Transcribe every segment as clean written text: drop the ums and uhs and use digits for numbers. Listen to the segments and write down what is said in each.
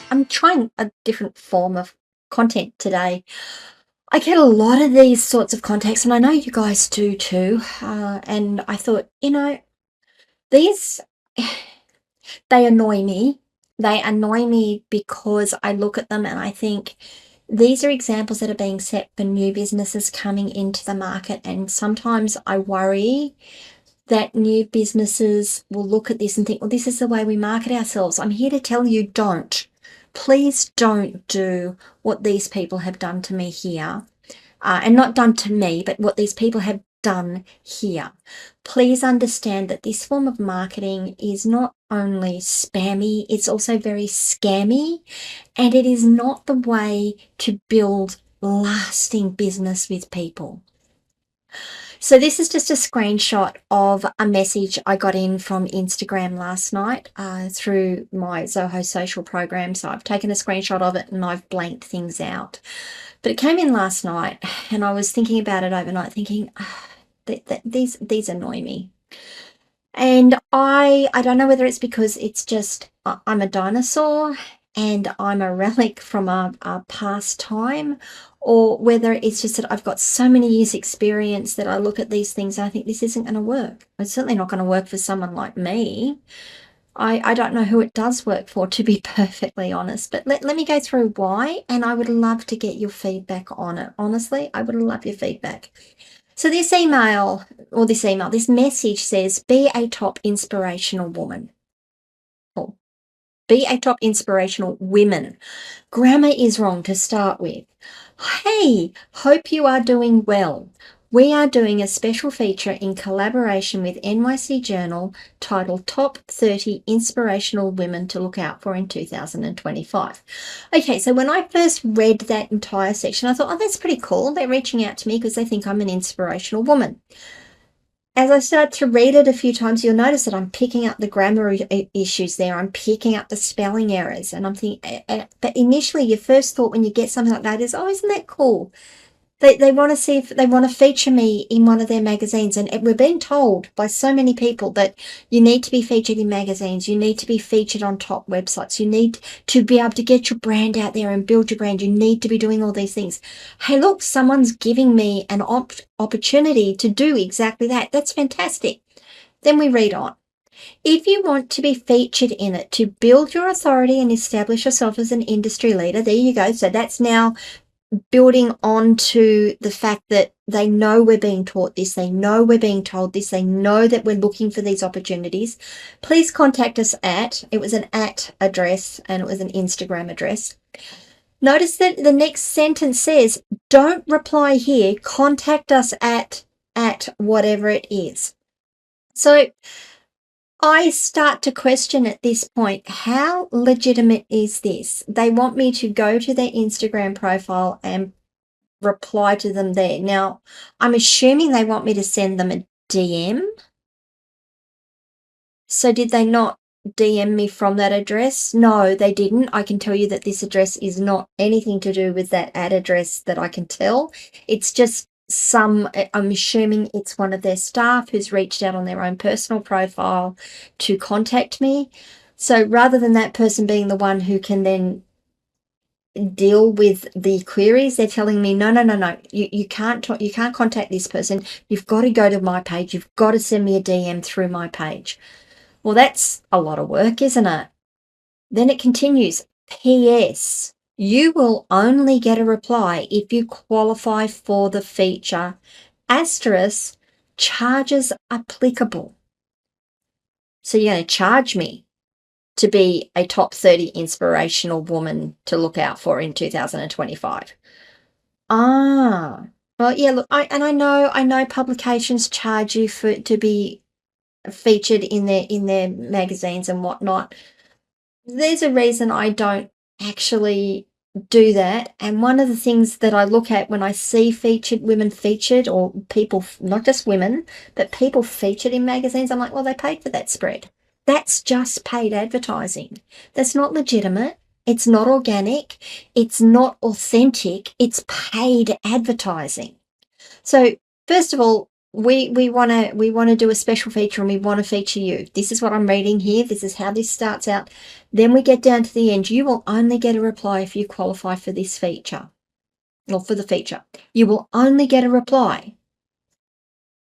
I'm trying a different form of content today. I get a lot of these sorts of contacts, and I know you guys do too. And I thought, these, they annoy me. They annoy me because I look at them and I think these are examples that are being set for new businesses coming into the market. And sometimes I worry that new businesses will look at this and think, well, this is the way we market ourselves. I'm here to tell you, don't. Please don't do what these people have done to me here. And not done to me, but what these people have done here. Please understand that this form of marketing is not only spammy, it's also very scammy, and it is not the way to build lasting business with people. So this is just a screenshot of a message I got in from Instagram last night through my Zoho social program. So I've taken a screenshot of it and I've blanked things out. But it came in last night and I was thinking about it overnight, thinking, these annoy me. And I don't know whether it's because it's just I'm a dinosaur and I'm a relic from a past time, or whether it's just that I've got so many years experience that I look at these things and I think this isn't going to work. It's certainly not going to work for someone like me. I don't know who it does work for, to be perfectly honest, but let me go through why, and I would love to get your feedback on it. Honestly, I would love your feedback. So this message says, be a top inspirational woman. Or be a top inspirational women. Grammar is wrong to start with. Hey, hope you are doing well. We are doing a special feature in collaboration with NYC Journal titled Top 30 Inspirational Women to Look Out For in 2025. Okay, so when I first read that entire section, I thought, oh, that's pretty cool. They're reaching out to me because they think I'm an inspirational woman. As I start to read it a few times, you'll notice that I'm picking up the grammar issues there. I'm picking up the spelling errors. And I'm thinking, but initially your first thought when you get something like that is, oh, isn't that cool? They want to see if they want to feature me in one of their magazines. And we're being told by so many people that you need to be featured in magazines. You need to be featured on top websites. You need to be able to get your brand out there and build your brand. You need to be doing all these things. Hey, look, someone's giving me an opportunity to do exactly that. That's fantastic. Then we read on. If you want to be featured in it to build your authority and establish yourself as an industry leader, there you go. So that's now building on to the fact that they know we're being taught this, they know we're being told this, they know that we're looking for these opportunities. Please contact us at, it was an at address and it was an Instagram address. Notice that the next sentence says, don't reply here, contact us at whatever it is. So I start to question at this point, how legitimate is this? They want me to go to their Instagram profile and reply to them there. Now, I'm assuming they want me to send them a DM. So did they not DM me from that address? No, they didn't. I can tell you that this address is not anything to do with that ad address that I can tell. It's just I'm assuming it's one of their staff who's reached out on their own personal profile to contact me. So rather than that person being the one who can then deal with the queries, they're telling me, no, you can't contact this person. You've got to go to my page. You've got to send me a DM through my page. Well, that's a lot of work, isn't it? Then it continues, P.S. You will only get a reply if you qualify for the feature. Asterisk, charges applicable. So you're going to charge me to be a top 30 inspirational woman to look out for in 2025. Well, yeah, look, I know publications charge you to be featured in their magazines and whatnot. There's a reason I don't actually do that. And one of the things that I look at when I see women featured, or people, not just women, but people featured in magazines, I'm like, well, they paid for that spread. That's just paid advertising. That's not legitimate. It's not organic. It's not authentic. It's paid advertising. So first of all, we want to do a special feature and we want to feature you. This is what I'm reading here. This is how this starts out. Then we get down to the end. You will only get a reply if you qualify for this feature, or for the feature. You will only get a reply.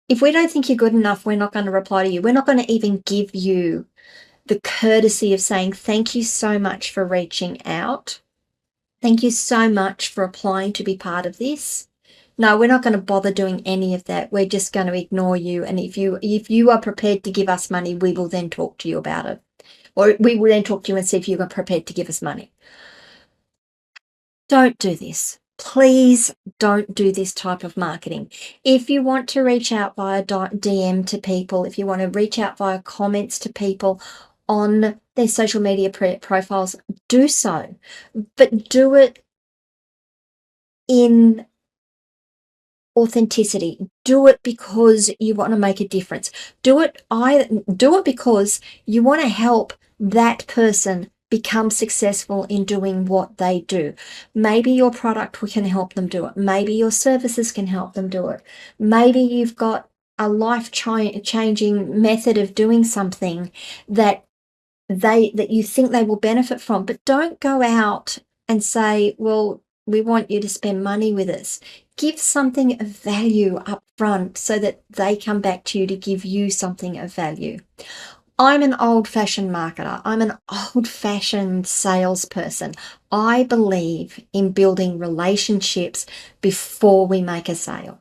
If we don't think you're good enough, we're not going to reply to you. We're not going to even give you the courtesy of saying thank you so much for reaching out. Thank you so much for applying to be part of this. No, we're not going to bother doing any of that. We're just going to ignore you. And if you are prepared to give us money, we will then talk to you about it. Or we will then talk to you and see if you are prepared to give us money. Don't do this. Please don't do this type of marketing. If you want to reach out via DM to people, if you want to reach out via comments to people on their social media profiles, do so. But do it in authenticity. Do it because you want to make a difference. Do it because you want to help that person become successful in doing what they do. Maybe your product can help them do it. Maybe your services can help them do it. Maybe you've got a life-changing method of doing something that you think they will benefit from. But don't go out and say, well, we want you to spend money with us. Give something of value up front so that they come back to you to give you something of value. I'm an old-fashioned marketer. I'm an old-fashioned salesperson. I believe in building relationships before we make a sale.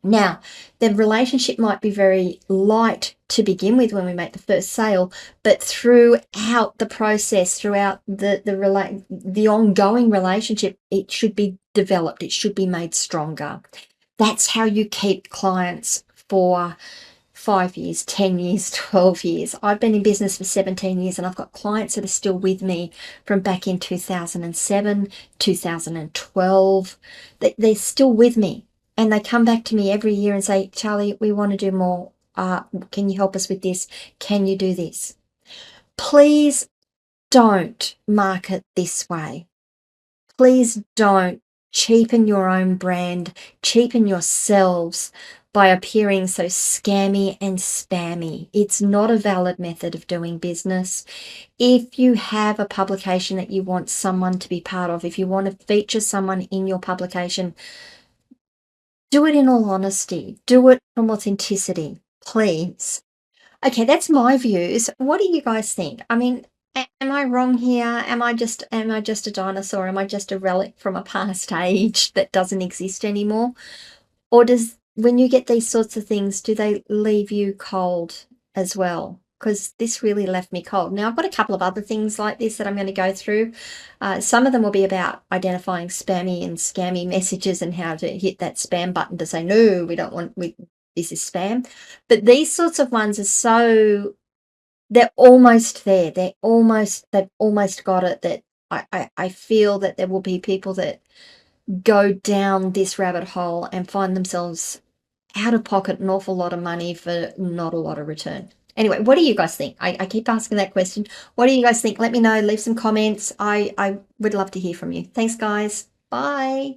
Now, the relationship might be very light to begin with when we make the first sale, but throughout the process, throughout the ongoing relationship, it should be developed. It should be made stronger. That's how you keep clients for 5 years, 10 years, 12 years. I've been in business for 17 years and I've got clients that are still with me from back in 2007, 2012. They're still with me. And they come back to me every year and say, Charly, we want to do more. Can you help us with this? Can you do this? Please don't market this way. Please don't cheapen your own brand, cheapen yourselves by appearing so scammy and spammy. It's not a valid method of doing business. If you have a publication that you want someone to be part of, if you want to feature someone in your publication, do it in all honesty. Do it from authenticity, please. Okay, that's my views. What do you guys think? I mean, am I wrong here? Am I just a dinosaur? Am I just a relic from a past age that doesn't exist anymore? Or when you get these sorts of things, do they leave you cold as well? Because this really left me cold. Now, I've got a couple of other things like this that I'm going to go through. Some of them will be about identifying spammy and scammy messages and how to hit that spam button to say, no, we don't want, this is spam. But these sorts of ones are they're almost there. They've almost got it, that I feel that there will be people that go down this rabbit hole and find themselves out of pocket an awful lot of money for not a lot of return. Anyway, what do you guys think? I keep asking that question. What do you guys think? Let me know. Leave some comments. I would love to hear from you. Thanks, guys. Bye.